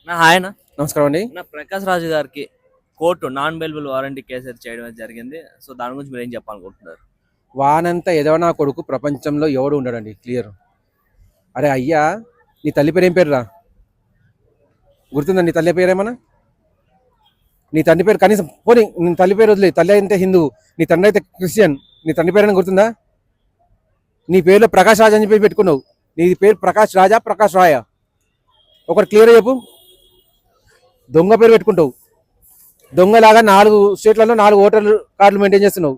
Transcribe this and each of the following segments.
ఆయన నమస్కారం అండి. ప్రకాష్ రాజు గారికి court non bailable warranty case అయితే చేయడం అయితే జరిగింది. సో దాని గురించి మీరు ఏం చెప్పాలనుకుంటున్నారు? వానంతా ఎదవనా కొడుకు ప్రపంచంలో ఎవడు ఉండడండి. క్లియర్. అరే అయ్యా, నీ తల్లి పేరు ఏం పేరురా? గుర్తుందా నీ తల్లి పేరు ఏమన్నా? నీ తండ్రి పేరు కనీసం పోనీ, నీ తల్లి పేరు వదిలే. తల్లి అయితే హిందూ, నీ తండ్రి అయితే క్రిస్టియన్. నీ తండ్రి పేరు గుర్తుందా? నీ పేరులో ప్రకాష్ రాజ్ అని చెప్పి పెట్టుకున్నావు. నీ పేరు ప్రకాష్ రాజా, ప్రకాష్ రాయా? ఒకటి క్లియర్ చెప్పు. దొంగ పేరు పెట్టుకుంటావు. దొంగలాగా 4 స్టేట్లలో 4 ఓటర్ కార్డులు మెయింటైన్ చేస్తున్నావు.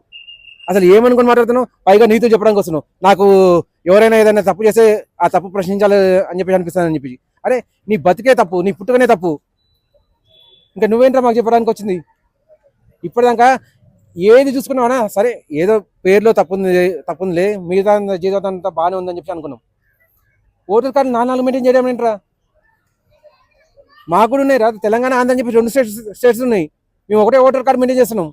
అసలు ఏమనుకుని మాట్లాడుతున్నావు? పైగా నీతో చెప్పడానికి వస్తున్నావు. నాకు ఎవరైనా ఏదైనా తప్పు చేస్తే ఆ తప్పు ప్రశ్నించాలి అని చెప్పి అనిపిస్తానని చెప్పి. అరే నీ బతికే తప్పు, నీ పుట్టుకనే తప్పు. ఇంకా నువ్వేంట్రా మాకు చెప్పడానికి వచ్చింది? ఇప్పటిదాకా ఏది చూసుకున్నావనా? సరే ఏదో పేరులో తప్పుందిలే, మిగతా జీవితం అంతా బాగానే ఉందని చెప్పి అనుకున్నాం. ఓటర్ కార్డు 4 మెయింటైన్ చేయడం ఏంట్రా? మాకు కూడా ఉన్నాయి రా. తెలంగాణ, ఆంధ్ర అని చెప్పి 2 స్టేట్స్ ఉన్నాయి. మేము ఒకటే ఓటర్ కార్డు మెయింటైన్ చేస్తున్నాం.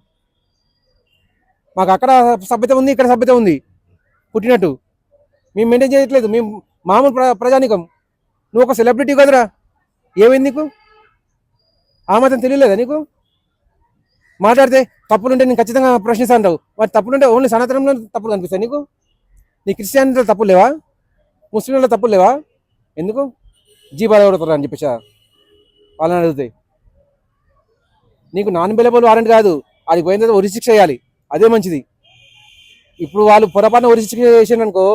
మాకు అక్కడ సభ్యత ఉంది, ఇక్కడ సభ్యత ఉంది. పుట్టినట్టు మేము మెయింటైన్ చేయట్లేదు. మేము మామూలు ప్రజానికం. నువ్వు ఒక సెలబ్రిటీ కదరా. ఏమైంది నీకు? ఆ మాత్రం తెలియలేదా నీకు? మాట్లాడితే తప్పులుంటే నేను ఖచ్చితంగా ప్రశ్నిస్తాను అంటావు. మరి తప్పులుంటే ఓన్లీ సనాతనంలో తప్పులు కనిపిస్తాయి నీకు? నీ క్రిస్టియానిటీలో తప్పులు లేవా? ముస్లింలలో తప్పులు లేవా? ఎందుకు జీబాలు కొడతారు అని చెప్పేసా వాళ్ళని అడుగుతాయి. నీకు నాన్ బెయిలబుల్ వారెంట్ కాదు, అది పోయిన తర్వాత ఉరి శిక్ష వేయాలి. అదే మంచిది. ఇప్పుడు వాళ్ళు పొరపాటున ఉరి శిక్ష చేసిండ్రు అనుకో,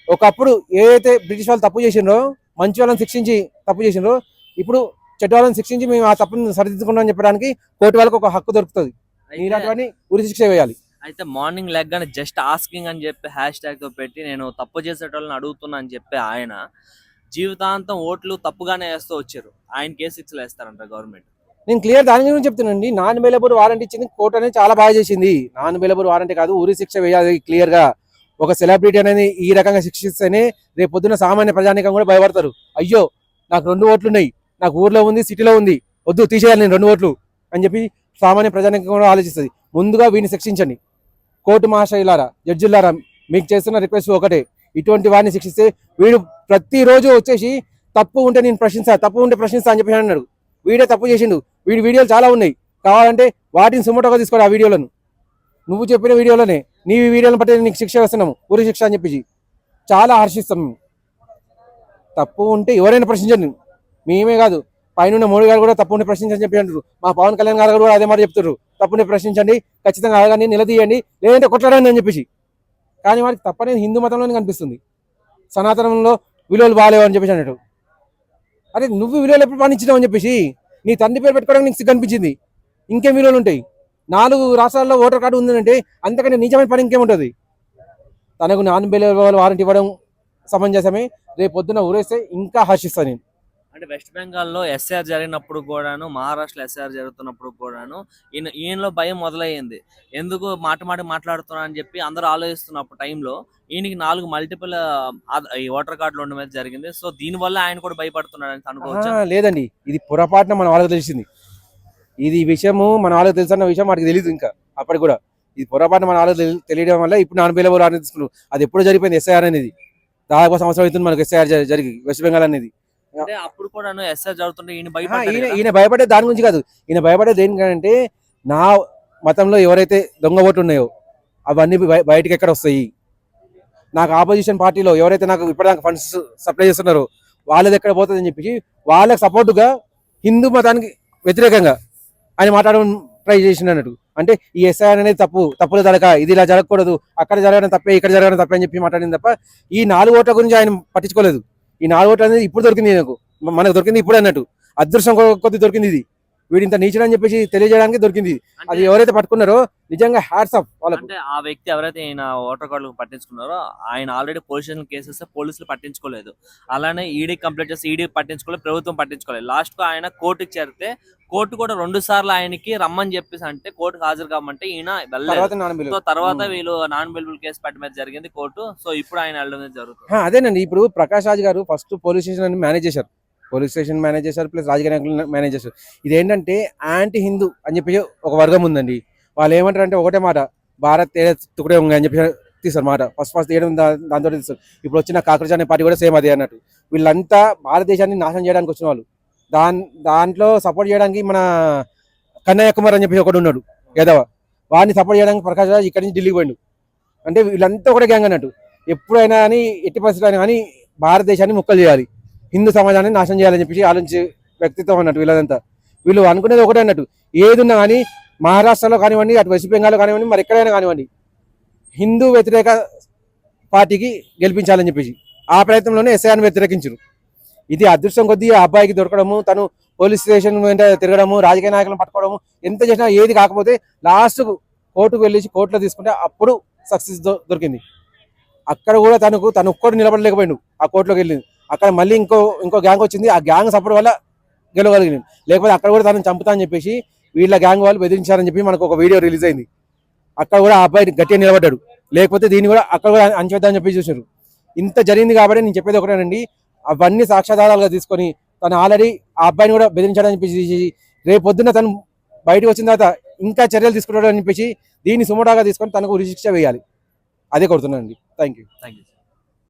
ఒకప్పుడు ఏదైతే బ్రిటిష్ వాళ్ళు తప్పు చేసిండ్రో, మంచి వాళ్ళని శిక్షించి తప్పు చేసిండ్రో, ఇప్పుడు చెడ్డ వాళ్ళని శిక్షించి మేము ఆ తప్పుని సరిదిద్దుకున్నాం చెప్పడానికి కోర్టు వాళ్ళకి ఒక హక్కు దొరుకుతుంది. ఇలాంటివన్నీ ఉరి శిక్ష వేయాలి. అయితే మార్నింగ్ లెగ్గానే జస్ట్ ఆస్కింగ్ అని చెప్పి హ్యాష్ ట్యాగ్ తో పెట్టి నేను తప్పు చేసేటోళ్ళని అడుగుతున్నా అని చెప్పి ఆయన జీవితాంతం ఓట్లు తప్పుగానే వేస్తూ వచ్చారు. ఆయన కేసు శిక్షలు వేస్తారంట గవర్నమెంట్. నేను క్లియర్ దాని గురించి చెప్తున్నానండి. నాన్ బెయిలబుల్ వారెంట్ ఇచ్చింది కోర్టు అనేది చాలా బాగా చేసింది. నాన్ బెయిలబుల్ వారెంట్ కాదు, ఉరి శిక్ష వేయాలి క్లియర్ గా. ఒక సెలబ్రిటీ అనేది ఈ రకంగా శిక్షిస్తేనే రేపు పొద్దున సామాన్య ప్రజానికం కూడా భయపడతారు. అయ్యో నాకు 2 ఓట్లు ఉన్నాయి, నాకు ఊర్లో ఉంది, సిటీలో ఉంది, వద్దు తీసేయాలి నేను 2 ఓట్లు అని చెప్పి సామాన్య ప్రజానికం కూడా ఆలోచిస్తుంది. ముందుగా వీడిని శిక్షించండి. కోర్టు మహాశయులారా, జడ్జిలారా, మీకు చేస్తున్న రిక్వెస్ట్ ఒకటే, ఇటువంటి వాడిని శిక్షిస్తే వీడు ప్రతిరోజు వచ్చేసి తప్పు ఉంటే నేను ప్రశ్నిస్తా, తప్పు ఉంటే ప్రశ్నిస్తా అని చెప్పి అన్నాడు. వీడే తప్పు చేసిండు. వీడి వీడియోలు చాలా ఉన్నాయి, కావాలంటే వాటిని సుమోటోగా తీసుకోవాలి. ఆ వీడియోలను నువ్వు చెప్పిన వీడియోలోనే నీ వీడియోలను బట్టి నీకు శిక్ష వేస్తున్నాము, ఉరి శిక్ష అని చెప్పి చాలా హర్షిస్తాం. తప్పు ఉంటే ఎవరైనా ప్రశ్నించండి. మేమే కాదు, పైన మోడీ గారు కూడా తప్పుని ప్రశ్నించని చెప్పి అంటారు. మా పవన్ కళ్యాణ్ గారు కూడా అదే మాట చెప్తారు, తప్పుని ప్రశ్నించండి, ఖచ్చితంగా అడగండి, నిలదీయండి, లేదంటే కొట్లాడండి అని చెప్పేసి. కానీ వారికి తప్పనేది హిందూ మతంలోనే కనిపిస్తుంది. సనాతనంలో విలువలు బాగాలేవు అని చెప్పేసి అన్నట్టు. అరే నువ్వు విలువలు ఎప్పుడు పాటించినావు అని చెప్పేసి నీ తండ్రి పేరు పెట్టుకోవడానికి నీకు కనిపించింది. ఇంకేం విలువలు ఉంటాయి? 4 రాష్ట్రాల్లో ఓటర్ కార్డు ఉందంటే అంతకంటే నిజమైన పని ఇంకేముంటుంది? తనకు నాన్ బెయిలబుల్ వారెంట్ ఇవ్వడం సమంజసమే. రేపు పొద్దున ఊరేస్తే ఇంకా హర్షిస్తాను నేను. అంటే వెస్ట్ బెంగాల్లో ఎస్ఆర్ జరిగినప్పుడు కూడాను, మహారాష్ట్రలో ఎస్ఆర్ జరుగుతున్నప్పుడు కూడాను ఈయనలో భయం మొదలయ్యింది. ఎందుకు మాట్లాడుతున్నా అని చెప్పి అందరూ ఆలోచిస్తున్నప్పుడు టైంలో ఈయనకి 4 మల్టిపుల్ ఈ ఓటర్ కార్డులు ఉండడం జరిగింది. సో దీనివల్ల ఆయన కూడా భయపడుతున్నాడు అని అనుకోవచ్చు. లేదండి, ఇది పొరపాటున మన వాళ్ళకి తెలిసింది. ఇది విషయము మన వాళ్ళకి తెలుసన్న విషయం మనకి తెలియదు. ఇంకా అప్పటికి కూడా ఇది పొరపాటున మన వాళ్ళకి తెలియడం వల్ల ఇప్పుడు నాన్ బెయిలబుల్ వారెంట్ తీసుకున్నారు. అది ఎప్పుడు జరిగిపోయింది? ఎస్ఐఆర్ అనేది దాదాపు సంవత్సరం అవుతుంది మనకు ఎస్ఐఆర్ జరిగి వెస్ట్ బెంగాల్ అనేది. అంటే అప్పుడు కూడా ఎస్ఆర్ జరుగుతుంటే ఈయన భయపడే దాని గురించి కాదు. ఈయన భయపడే దేనికంటే నా మతంలో ఎవరైతే దొంగ ఓట్లు ఉన్నాయో అవన్నీ బయటకు ఎక్కడ వస్తాయి, నాకు ఆపోజిషన్ పార్టీలో ఎవరైతే నాకు ఇప్పటిదాకా ఫండ్స్ సప్లై చేస్తున్నారో వాళ్ళది ఎక్కడ పోతుంది అని చెప్పి వాళ్ళకి సపోర్టుగా హిందూ మతానికి వ్యతిరేకంగా ఆయన మాట్లాడడం ట్రై చేసిండు అన్నట్టు. అంటే ఈ ఎస్ఐఆర్ అనేది తప్పులు జరగ, ఇది ఇలా జరగకూడదు, అక్కడ జరగడం తప్పే, ఇక్కడ జరగడం తప్పే అని చెప్పి మాట్లాడింది తప్ప ఈ 4 ఓట్ల గురించి ఆయన పట్టించుకోలేదు. ఈ 4 ఓట్లు అనేది ఇప్పుడు దొరికింది, మనకు దొరికింది ఇప్పుడు అన్నట్టు. అదృష్టం కొద్ది దొరికింది ఇది. వీడు ఇంత నీచుడు అని చెప్పేసి తెలియజేయడానికి దొరికింది. అది ఎవరైతే పట్టుకున్నారో నిజంగా హ్యాట్స్ ఆఫ్ వాళ్ళకు. అంటే ఆ వ్యక్తి ఎవరైతే ఈయన ఓటర్ కార్డులు పట్టించుకున్నారో ఆయన ఆల్రెడీ పొజిషన్ కేసెస్ పోలీసులు పట్టించుకోలేదు. అలానే ఈడీ కంప్లైంట్ చేసి ఈడీ పట్టించుకోలేదు, ప్రభుత్వం పట్టించుకోలేదు. లాస్ట్ కు ఆయన కోర్టుకి చేరితే కోర్టు కూడా 2 సార్లు ఆయనకి రమ్మని చెప్పేసి అంటే కోర్టుకు హాజరు కామంటే ఈయన వెళ్ళలేదు. సో తర్వాత వీళ్ళు నాన్ బెయిలబుల్ కేసు పెట్టడం జరిగింది కోర్టు. సో ఇప్పుడు ఆయన వెళ్ళడం జరుగుతుంది. అదేనండి, ఇప్పుడు ప్రకాష్ రాజ్ గారు ఫస్ట్ పోలీస్ స్టేషన్ మేనేజ్ చేశారు, ప్లస్ రాజకీయ నాయకులు మేనేజ్ చేశారు. ఇదేంటంటే యాంటీ హిందూ అని చెప్పి ఒక వర్గం ఉందండి. వాళ్ళు ఏమంటారు అంటే ఒకటే మాట, భారత్ తుకుడే ఉంది అని చెప్పి తీస్తారు మాట. ఫస్ట్ తీయడం దాంతో తీస్తారు. ఇప్పుడు వచ్చిన కాకరజ్ అనే పార్టీ కూడా సేమ్ అదే అన్నట్టు. వీళ్ళంతా భారతదేశాన్ని నాశనం చేయడానికి వచ్చిన వాళ్ళు. దాంట్లో సపోర్ట్ చేయడానికి మన కన్నయ్య కుమార్ అని చెప్పి ఒకడు ఉన్నాడు యాదవ, వాడిని సపోర్ట్ చేయడానికి ప్రకాష్ రాజ్ ఇక్కడి నుంచి ఢిల్లీకి పోయిండు. అంటే వీళ్ళంతా కూడా గ్యాంగ్ అన్నట్టు. ఎప్పుడైనా కానీ ఎట్టి పరిస్థితుల్లో కానీ భారతదేశాన్ని ముక్కలు చేయాలి, హిందూ సమాజాన్ని నాశనం చేయాలని చెప్పేసి ఆలోచించే వ్యక్తిత్వం అన్నట్టు వీళ్ళదంతా. వీళ్ళు అనుకునేది ఒకటే అన్నట్టు, ఏది ఉన్నా కానీ మహారాష్ట్రలో కానివ్వండి, అటు వెస్ట్ బెంగాల్లో కానివ్వండి, మరి ఎక్కడైనా కానివ్వండి, హిందూ వ్యతిరేక పార్టీకి గెలిపించాలని చెప్పేసి ఆ ప్రయత్నంలోనే ఎస్ఐఆర్ని వ్యతిరేకించారు. ఇది అదృష్టం కొద్దీ ఆ అబ్బాయికి దొరకడము, తను పోలీస్ స్టేషన్ వెంట తిరగడము, రాజకీయ నాయకులను పట్టుకోవడము, ఎంత చేసినా ఏది కాకపోతే లాస్ట్ కోర్టుకు వెళ్ళేసి కోర్టులో తీసుకుంటే అప్పుడు సక్సెస్ దొరికింది. అక్కడ కూడా తను ఒక్కడు నిలబడలేకపోయాడు. ఆ కోర్టులోకి వెళ్ళింది, అక్కడ మళ్ళీ ఇంకో గ్యాంగ్ వచ్చింది, ఆ గ్యాంగ్ సపోర్ట్ వల్ల గెలవగలిగింది. లేకపోతే అక్కడ కూడా తనను చంపుతా అని చెప్పేసి వీళ్ళ గ్యాంగ్ వాళ్ళు బెదిరించారని చెప్పి మనకు ఒక వీడియో రిలీజ్ అయింది. అక్కడ కూడా ఆ అబ్బాయి గట్టిగా నిలబడ్డాడు, లేకపోతే దీన్ని కూడా అక్కడ కూడా అంచేద్దామని చెప్పి చూసారు. ఇంత జరిగింది కాబట్టి నేను చెప్పేది ఒకటేనండి, అవన్నీ సాక్ష్యాధారాలుగా తీసుకొని తను ఆల్రెడీ ఆ అబ్బాయిని కూడా బెదిరించాడని చెప్పేసి రేపు పొద్దున్న తను బయటకు వచ్చిన తర్వాత ఇంకా చర్యలు తీసుకుంటాడని చెప్పేసి దీన్ని సుమోటాగా తీసుకొని తనకు ఉరిశిక్ష వేయాలి. అదే కోరుతున్నానండి. Thank you.